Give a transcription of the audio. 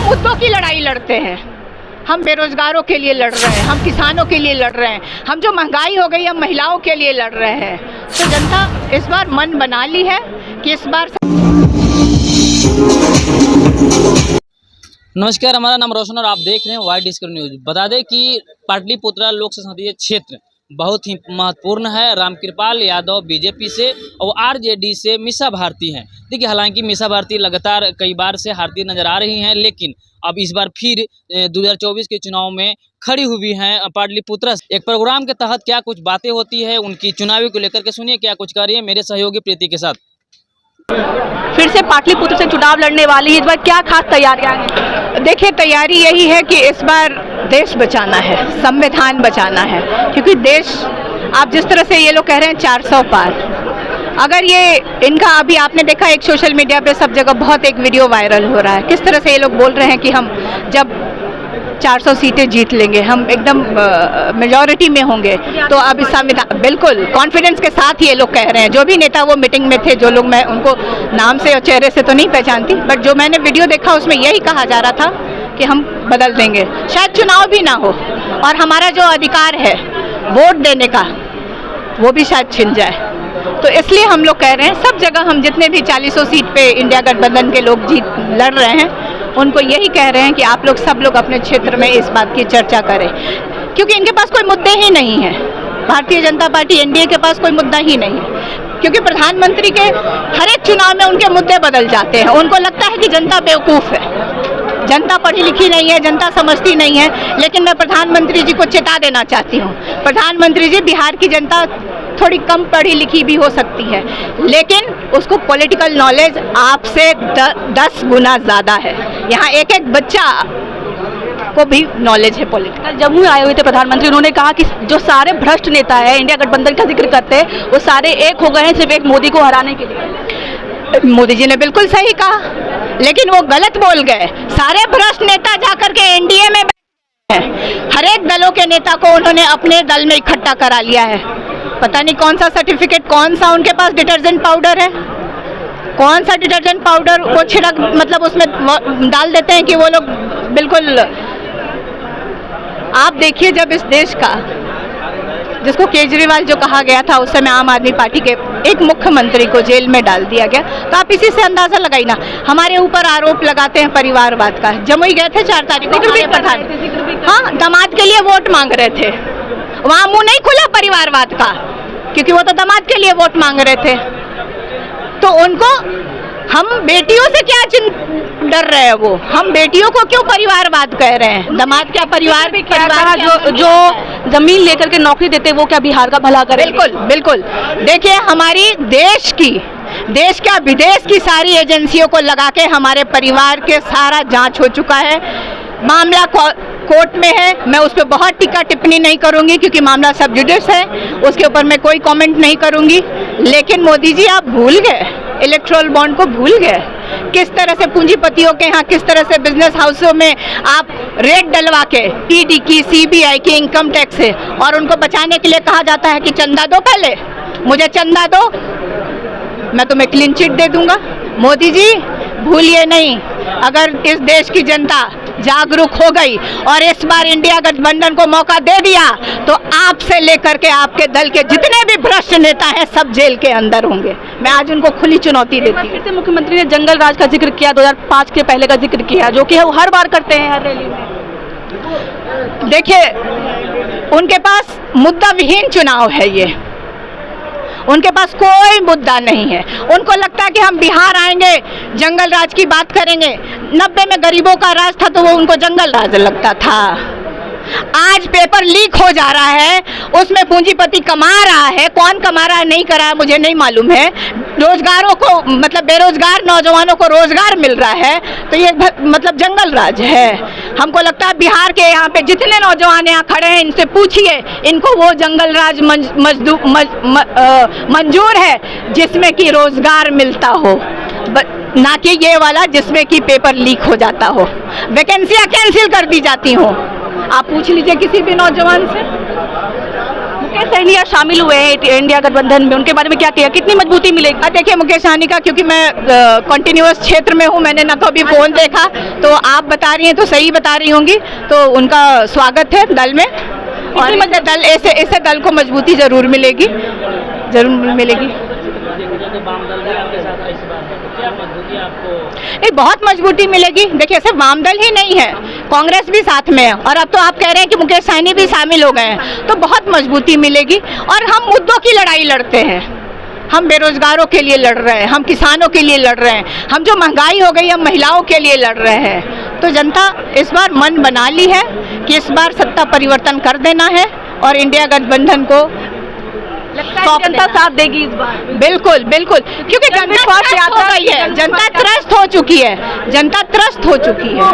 मुद्दों की लड़ाई लड़ते हैं। हम बेरोजगारों के लिए लड़ रहे हैं, हम किसानों के लिए लड़ रहे हैं, हम जो महंगाई हो गई हम महिलाओं के लिए लड़ रहे हैं। तो जनता इस बार मन बना ली है कि इस बार। नमस्कार, हमारा नाम रोशन और आप देख रहे हैं वाई डिस्कवर न्यूज। बता दें कि पाटलिपुत्रा लोक संसदीय क्षेत्र बहुत ही महत्वपूर्ण है। रामकृपाल यादव बीजेपी से और आरजेडी से मीसा भारती हैं। देखिए, हालांकि मीसा भारती लगातार कई बार से हारती नजर आ रही हैं, लेकिन अब इस बार फिर 2024 के चुनाव में खड़ी हुई हैं पाटलिपुत्रा से। एक प्रोग्राम के तहत क्या कुछ बातें होती है उनकी चुनावी को लेकर के, सुनिए क्या कुछ कर रही है मेरे सहयोगी प्रीति के साथ। फिर से पाटलिपुत्र से चुनाव लड़ने वाली है, इस बार क्या खास तैयारियां हैं? देखिए, तैयारी यही है कि इस बार देश बचाना है, संविधान बचाना है, क्योंकि देश आप जिस तरह से ये लोग कह रहे हैं 400 पार, अगर ये इनका अभी आपने देखा एक सोशल मीडिया पे सब जगह बहुत एक वीडियो वायरल हो रहा है, किस तरह से ये लोग बोल रहे हैं कि हम जब 400 सीटें जीत लेंगे, हम एकदम मेजॉरिटी में होंगे, तो अब इस संविधान बिल्कुल कॉन्फिडेंस के साथ ये लोग कह रहे हैं। जो भी नेता वो मीटिंग में थे, जो लोग मैं उनको नाम से और चेहरे से तो नहीं पहचानती, बट जो मैंने वीडियो देखा उसमें यही कहा जा रहा था कि हम बदल देंगे, शायद चुनाव भी ना हो और हमारा जो अधिकार है वोट देने का वो भी शायद छिन जाए। तो इसलिए हम लोग कह रहे हैं सब जगह हम जितने भी 40 सीट पे इंडिया गठबंधन के लोग लड़ रहे हैं, उनको यही कह रहे हैं कि आप लोग सब लोग अपने क्षेत्र में इस बात की चर्चा करें, क्योंकि इनके पास कोई मुद्दे ही नहीं है। भारतीय जनता पार्टी एनडीए के पास कोई मुद्दा ही नहीं है, क्योंकि प्रधानमंत्री के हर एक चुनाव में उनके मुद्दे बदल जाते हैं। उनको लगता है कि जनता बेवकूफ़ है, जनता पढ़ी लिखी नहीं है, जनता समझती नहीं है। लेकिन मैं प्रधानमंत्री जी को चेता देना चाहती हूँ, प्रधानमंत्री जी, बिहार की जनता थोड़ी कम पढ़ी लिखी भी हो सकती है, लेकिन उसको पॉलिटिकल नॉलेज आपसे 10 गुना ज़्यादा है। यहाँ एक एक बच्चा को भी नॉलेज है पॉलिटिकल। जम्मू आए हुए थे प्रधानमंत्री, उन्होंने कहा कि जो सारे भ्रष्ट नेता है इंडिया गठबंधन का जिक्र करते हैं, वो सारे एक हो गए हैं सिर्फ एक मोदी को हराने के लिए। मोदी जी ने बिल्कुल सही कहा, लेकिन वो गलत बोल गए। सारे भ्रष्ट नेता जाकर के एनडीए में बैठे हैं, हर एक दलों के नेता को उन्होंने अपने दल में इकट्ठा करा लिया है। पता नहीं कौन सा सर्टिफिकेट, कौन सा उनके पास डिटर्जेंट पाउडर है, कौन सा डिटर्जेंट पाउडर वो छिड़क मतलब उसमें डाल देते हैं कि वो लोग बिल्कुल। आप देखिए, जब इस देश का, जिसको केजरीवाल जो कहा गया था उस समय आम आदमी पार्टी के एक मुख्यमंत्री को जेल में डाल दिया गया, तो आप इसी से अंदाजा लगाई ना। हमारे ऊपर आरोप लगाते हैं परिवारवाद का। जमुई गए थे 4 तारीख को, हाँ, दामाद के लिए वोट मांग रहे थे, वहाँ मुंह नहीं खुला परिवारवाद का, क्योंकि वो तो दामाद के लिए वोट मांग रहे थे। तो उनको, हम बेटियों से क्या डर रहे हैं, वो हम बेटियों को क्यों परिवारवाद कह रहे हैं? दामाद क्या परिवार भी परिवार जो जमीन लेकर के नौकरी देते हैं वो क्या बिहार का भला करे? बिल्कुल बिल्कुल। देखिए, हमारी देश क्या विदेश की सारी एजेंसियों को लगा के हमारे परिवार के सारा जांच हो चुका है। मामला कोर्ट में है, मैं उस पर बहुत टीका टिप्पणी नहीं करूंगी, क्योंकि मामला सब जुडिस है, उसके ऊपर मैं कोई कमेंट नहीं करूंगी। लेकिन मोदी जी, आप भूल गए, इलेक्ट्रल बॉन्ड को भूल गए। किस तरह से पूंजीपतियों के यहाँ, किस तरह से बिजनेस हाउसों में आप रेड डलवा के ईडी की, सीबीआई की, इनकम टैक्स से, और उनको बचाने के लिए कहा जाता है कि चंदा दो, पहले मुझे चंदा दो, मैं तुम्हें क्लीन चिट दे दूंगा। मोदी जी, भूलिए नहीं, अगर इस देश की जनता जागरूक हो गई और इस बार इंडिया गठबंधन को मौका दे दिया, तो आपसे लेकर के आपके दल के जितने भी भ्रष्ट नेता हैं सब जेल के अंदर होंगे। मैं आज उनको खुली चुनौती देती हूँ। फिर से मुख्यमंत्री ने जंगल राज का जिक्र किया, 2005 के पहले का जिक्र किया, जो कि वो हर बार करते हैं हर रैली में। देखिए, उनके पास मुद्दा विहीन चुनाव है ये, उनके पास कोई मुद्दा नहीं है। उनको लगता है कि हम बिहार आएंगे, जंगल राज की बात करेंगे। 90 में गरीबों का राज था तो वो उनको जंगल राज लगता था। आज पेपर लीक हो जा रहा है, उसमें पूंजीपति कमा रहा है, कौन कमा रहा है नहीं कर रहा है मुझे नहीं मालूम है। रोजगारों को, मतलब बेरोजगार नौजवानों को रोजगार मिल रहा है, तो ये मतलब जंगल राज है। हमको लगता है बिहार के यहाँ पे जितने नौजवान यहाँ खड़े हैं, इनसे पूछिए, इनको वो जंगल राज मंजूर है जिसमें कि रोजगार मिलता हो, ना कि ये वाला जिसमें कि पेपर लीक हो जाता हो, वैकेंसियाँ कैंसिल कर दी जाती हो। आप पूछ लीजिए किसी भी नौजवान से। मुकेश सहनी आज शामिल हुए हैं इंडिया गठबंधन में, उनके बारे में क्या कहिए, कितनी मजबूती मिलेगी? देखिए मुकेश सहनी का, क्योंकि मैं कंटिन्यूअस क्षेत्र में हूँ, मैंने ना कभी फोन देखा, तो आप बता रही हैं तो सही बता रही होंगी, तो उनका स्वागत है दल में। और इससे दल ऐसे दल को मजबूती जरूर मिलेगी, जरूर मिलेगी। बहुत मजबूती मिलेगी। देखिए सिर्फ वामदल ही नहीं है, कांग्रेस भी साथ में है, और अब तो आप कह रहे हैं कि मुकेश सहनी भी शामिल हो गए हैं, तो बहुत मजबूती मिलेगी। और हम मुद्दों की लड़ाई लड़ते हैं, हम बेरोजगारों के लिए लड़ रहे हैं, हम किसानों के लिए लड़ रहे हैं, हम जो महंगाई हो गई हम महिलाओं के लिए लड़ रहे हैं। तो जनता इस बार मन बना ली है कि इस बार सत्ता परिवर्तन कर देना है और इंडिया गठबंधन को जनता साथ देगी इस बार? बिल्कुल बिल्कुल, क्योंकि जनता त्रस्त हो गई है, जनता त्रस्त हो चुकी है, जनता त्रस्त हो चुकी है।